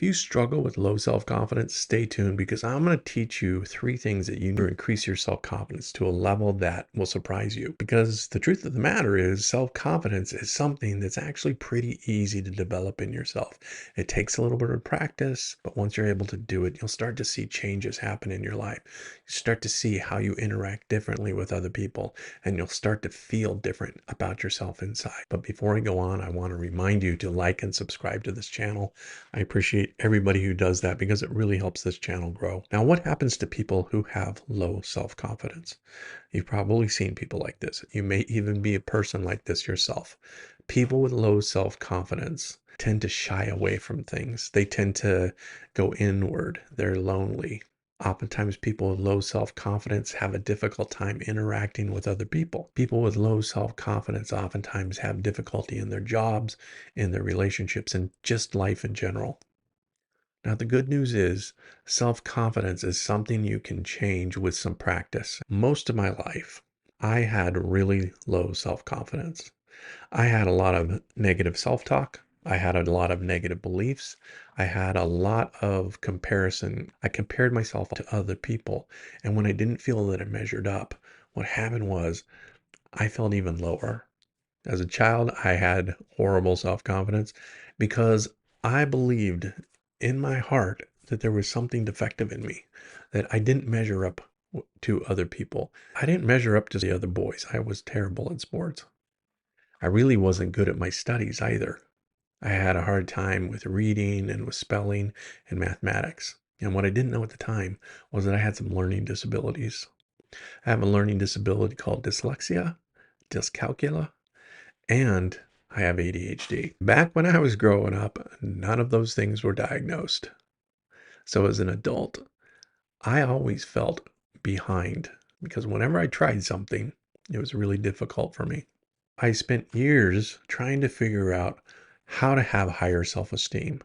If you struggle with low self-confidence, stay tuned because I'm going to teach you 3 things that you need to increase your self-confidence to a level that will surprise you. Because the truth of the matter is, self-confidence is something that's actually pretty easy to develop in yourself. It takes a little bit of practice, but once you're able to do it, you'll start to see changes happen in your life. You start to see how you interact differently with other people, and you'll start to feel different about yourself inside. But before I go on, I want to remind you to like and subscribe to this channel. I appreciate everybody who does that because it really helps this channel grow. Now, what happens to people who have low self-confidence? You've probably seen people like this. You may even be a person like this yourself. People with low self-confidence tend to shy away from things. They tend to go inward. They're lonely. Oftentimes, people with low self-confidence have a difficult time interacting with other people. People with low self-confidence oftentimes have difficulty in their jobs, in their relationships, and just life in general. Now, the good news is self-confidence is something you can change with some practice. Most of my life, I had really low self-confidence. I had a lot of negative self-talk. I had a lot of negative beliefs. I had a lot of comparison. I compared myself to other people. And when I didn't feel that I measured up, what happened was I felt even lower. As a child, I had horrible self-confidence because I believed in my heart that there was something defective in me, that I didn't measure up to other people. I didn't measure up to the other boys. I was terrible in sports. I really wasn't good at my studies either. I had a hard time with reading and with spelling and mathematics. And what I didn't know at the time was that I had some learning disabilities. I have a learning disability called dyslexia, dyscalculia, and I have ADHD. Back when I was growing up, none of those things were diagnosed. So as an adult, I always felt behind because whenever I tried something, it was really difficult for me. I spent years trying to figure out how to have higher self-esteem.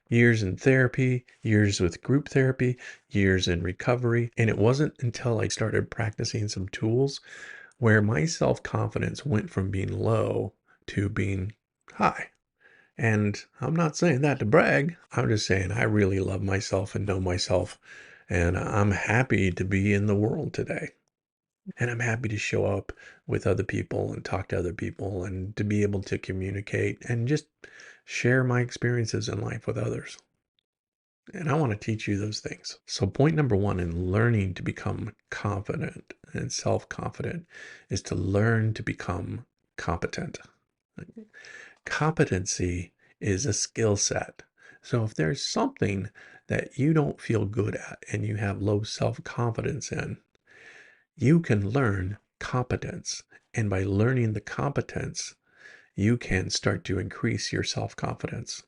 Years in therapy, years with group therapy, years in recovery. And it wasn't until I started practicing some tools where my self-confidence went from being low to being high. And I'm not saying that to brag. I'm just saying I really love myself and know myself. And I'm happy to be in the world today. And I'm happy to show up with other people and talk to other people and to be able to communicate and just share my experiences in life with others. And I want to teach you those things. So point number 1 in learning to become confident and self-confident is to learn to become competent. Competency is a skill set. So if there's something that you don't feel good at and you have low self-confidence in, you can learn competence. And by learning the competence, you can start to increase your self-confidence.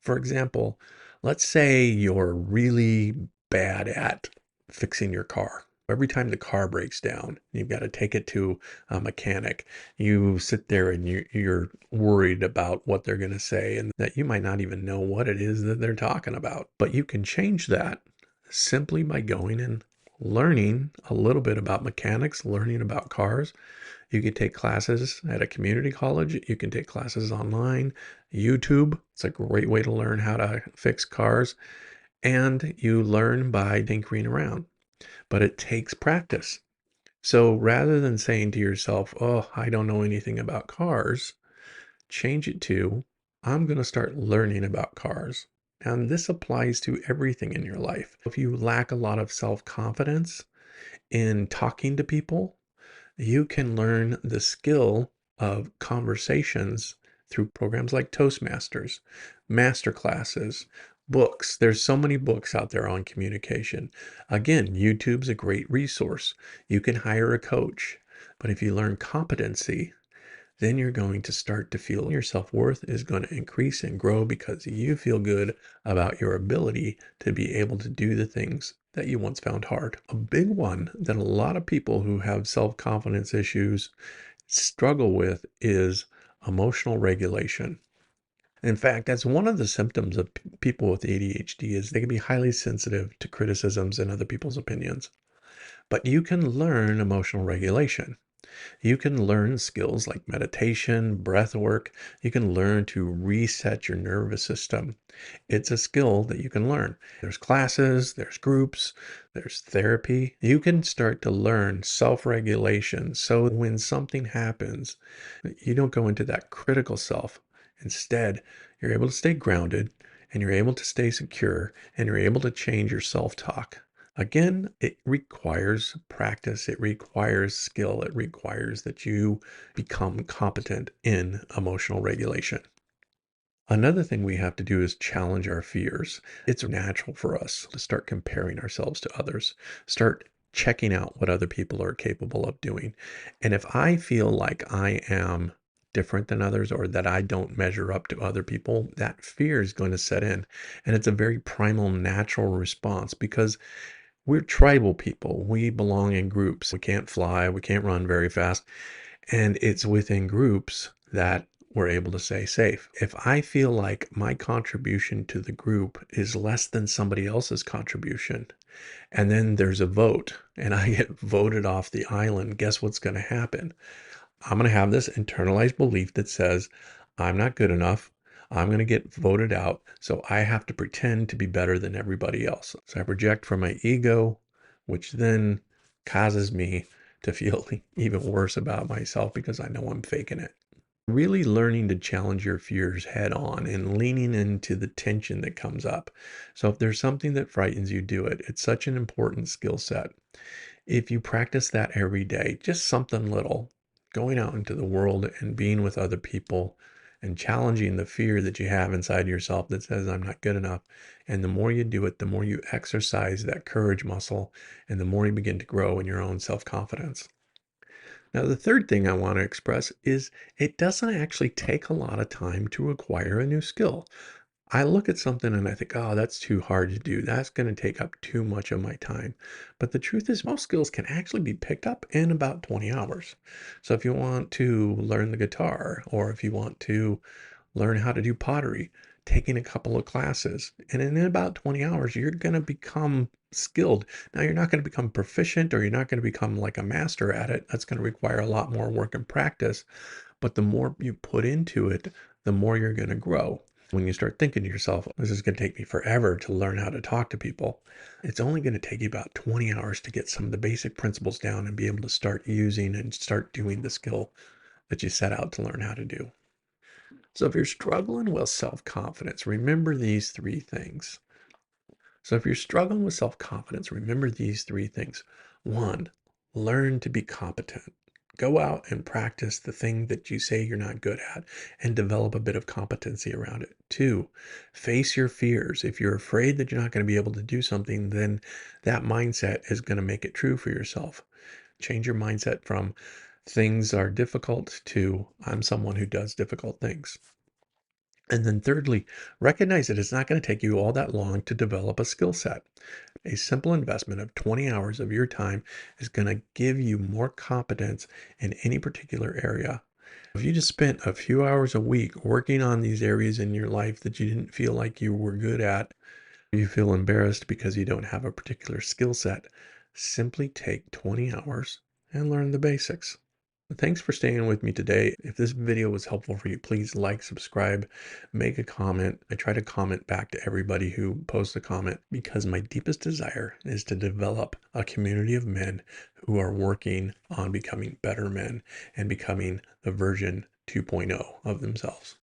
For example, let's say you're really bad at fixing your car. Every time the car breaks down, you've got to take it to a mechanic. You sit there and you're worried about what they're going to say and that you might not even know what it is that they're talking about. But you can change that simply by going and learning a little bit about mechanics, learning about cars. You can take classes at a community college. You can take classes online. YouTube, it's a great way to learn how to fix cars. And you learn by tinkering around, but it takes practice. So rather than saying to yourself, oh, I don't know anything about cars, change it to, I'm going to start learning about cars. And this applies to everything in your life. If you lack a lot of self-confidence in talking to people, you can learn the skill of conversations through programs like Toastmasters, master classes, books. There's so many books out there on communication. Again, YouTube's a great resource. You can hire a coach. But if you learn competency, then you're going to start to feel your self-worth is going to increase and grow because you feel good about your ability to be able to do the things that you once found hard. A big one that a lot of people who have self-confidence issues struggle with is emotional regulation. In fact, that's one of the symptoms of people with ADHD is they can be highly sensitive to criticisms and other people's opinions. But you can learn emotional regulation. You can learn skills like meditation, breath work. You can learn to reset your nervous system. It's a skill that you can learn. There's classes, there's groups, there's therapy. You can start to learn self-regulation. So when something happens, you don't go into that critical self. Instead, you're able to stay grounded and you're able to stay secure and you're able to change your self-talk. Again, it requires practice, it requires skill, it requires that you become competent in emotional regulation. Another thing we have to do is challenge our fears. It's natural for us to start comparing ourselves to others, start checking out what other people are capable of doing. And if I feel like I am different than others or that I don't measure up to other people, that fear is going to set in. And it's a very primal, natural response because we're tribal people. We belong in groups. We can't fly, we can't run very fast. And it's within groups that we're able to stay safe. If I feel like my contribution to the group is less than somebody else's contribution, and then there's a vote and I get voted off the island, guess what's going to happen? I'm going to have this internalized belief that says, I'm not good enough. I'm going to get voted out. So I have to pretend to be better than everybody else. So I project from my ego, which then causes me to feel even worse about myself because I know I'm faking it. Really learning to challenge your fears head on and leaning into the tension that comes up. So if there's something that frightens you, do it. It's such an important skill set. If you practice that every day, just something little, going out into the world and being with other people and challenging the fear that you have inside yourself that says, I'm not good enough. And the more you do it, the more you exercise that courage muscle and the more you begin to grow in your own self-confidence. Now, the third thing I want to express is it doesn't actually take a lot of time to acquire a new skill. I look at something and I think, oh, that's too hard to do. That's going to take up too much of my time. But the truth is, most skills can actually be picked up in about 20 hours. So if you want to learn the guitar, or if you want to learn how to do pottery, taking a couple of classes, and in about 20 hours, you're going to become skilled. Now, you're not going to become proficient or you're not going to become like a master at it. That's going to require a lot more work and practice. But the more you put into it, the more you're going to grow. When you start thinking to yourself, this is going to take me forever to learn how to talk to people, it's only going to take you about 20 hours to get some of the basic principles down and be able to start using and start doing the skill that you set out to learn how to do. So if you're struggling with self-confidence, remember these three things. So if you're struggling with self-confidence, remember these three things. One, learn to be competent. Go out and practice the thing that you say you're not good at and develop a bit of competency around it. Two, face your fears. If you're afraid that you're not going to be able to do something, then that mindset is going to make it true for yourself. Change your mindset from things are difficult to I'm someone who does difficult things. And then thirdly, recognize that it's not going to take you all that long to develop a skill set. A simple investment of 20 hours of your time is going to give you more competence in any particular area. If you just spent a few hours a week working on these areas in your life that you didn't feel like you were good at, you feel embarrassed because you don't have a particular skill set, simply take 20 hours and learn the basics. Thanks for staying with me today. If this video was helpful for you, please like, subscribe, make a comment. I try to comment back to everybody who posts a comment because my deepest desire is to develop a community of men who are working on becoming better men and becoming the version 2.0 of themselves.